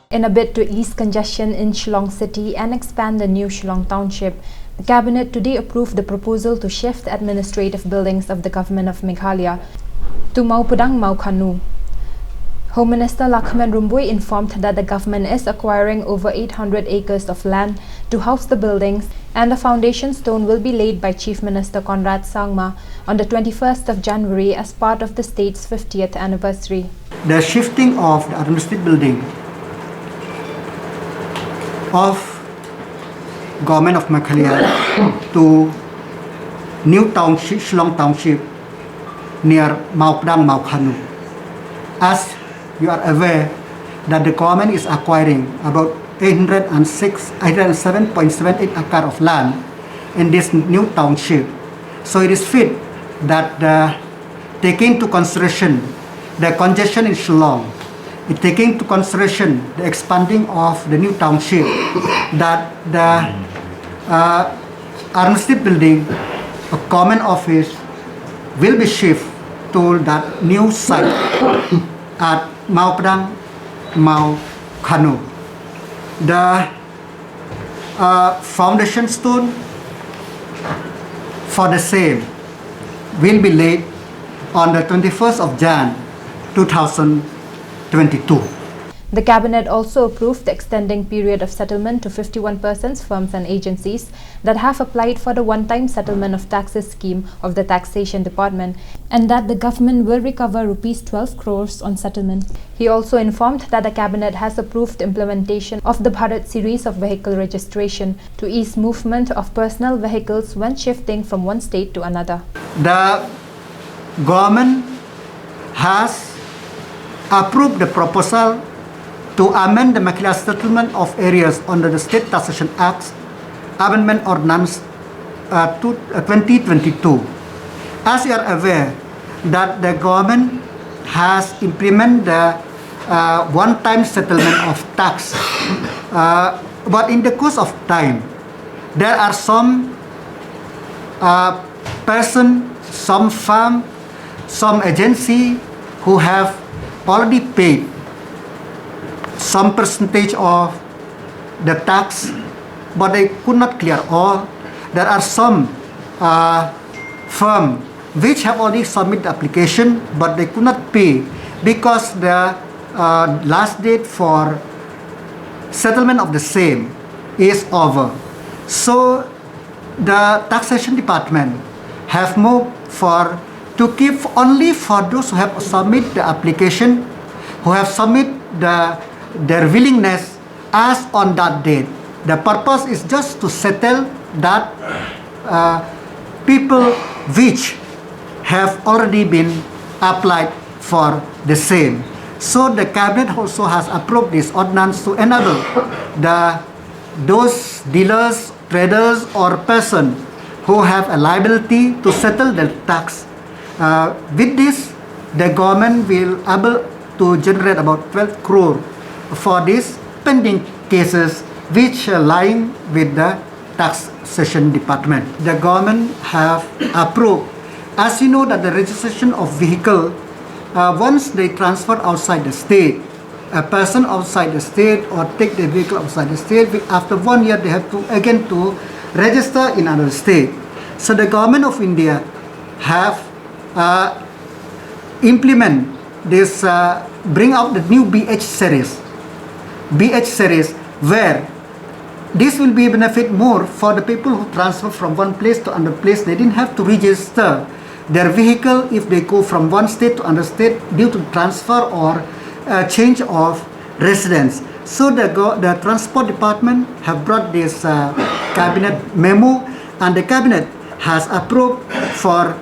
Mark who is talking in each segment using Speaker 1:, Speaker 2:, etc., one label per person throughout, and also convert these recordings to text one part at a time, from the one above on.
Speaker 1: In a bid to ease congestion in Shillong City and expand the new Shillong Township, the Cabinet today approved the proposal to shift administrative buildings of the Government of Meghalaya to Mawpdang-Mawkhanu. Home Minister Lakshman Rumbui informed that the government is acquiring over 800 acres of land to house the buildings, and the foundation stone will be laid by Chief Minister Conrad Sangma on the 21st of January as part of the state's 50th anniversary.
Speaker 2: The shifting of the administrative building of Government of Meghalaya to new township, Shillong Township, near Mawpdang-Mawkhanu. As you are aware that the government is acquiring about 807.78 acres of land in this new township. So it is fit that taking into consideration the congestion in Shillong, taking into consideration the expanding of the new township, that the administrative building, a common office, will be shifted to that new site at Mawpdang-Mawkhanu. The foundation stone for the same will be laid on the 21st of Jan 2022.
Speaker 1: The Cabinet also approved the extending period of settlement to 51 persons, firms and agencies that have applied for the one-time settlement of taxes scheme of the Taxation Department, and that the government will recover Rs 12 crores on settlement. He also informed that the Cabinet has approved implementation of the Bharat series of vehicle registration to ease movement of personal vehicles when shifting from one state to another.
Speaker 2: The government has approved the proposal to amend the Meghalaya Settlement of Areas under the State Taxation Act Amendment Ordinance 2022. As you are aware that the government has implemented the one-time settlement of tax, but in the course of time, there are some person, some firm, some agency who have already paid some percentage of the tax, but they could not clear all. There are some firm which have already submitted the application, but they could not pay because the last date for settlement of the same is over. So the Taxation Department have moved to keep only for those who have submitted the application, who have submitted their willingness as on that date. The purpose is just to settle that people which have already been applied for the same. So the Cabinet also has approved this ordinance to enable those dealers, traders or person who have a liability to settle the tax. With this, the government will able to generate about 12 crore for these pending cases which are lying with the Taxation Department. The government have approved. As you know that the registration of vehicle, once they transfer outside the state, a person outside the state or take the vehicle outside the state, after 1 year they have to again to register in another state. So the Government of India have implement this, bring out the new BH series, where this will be benefit more for the people who transfer from one place to another place. They didn't have to register their vehicle if they go from one state to another state due to transfer or change of residence. So the Transport Department have brought this Cabinet memo, and the Cabinet has approved for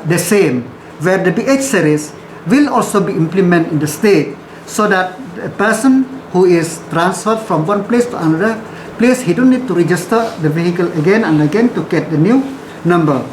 Speaker 2: the same, where the BH series will also be implemented in the state, so that a person who is transferred from one place to another place, he don't need to register the vehicle again and again to get the new number.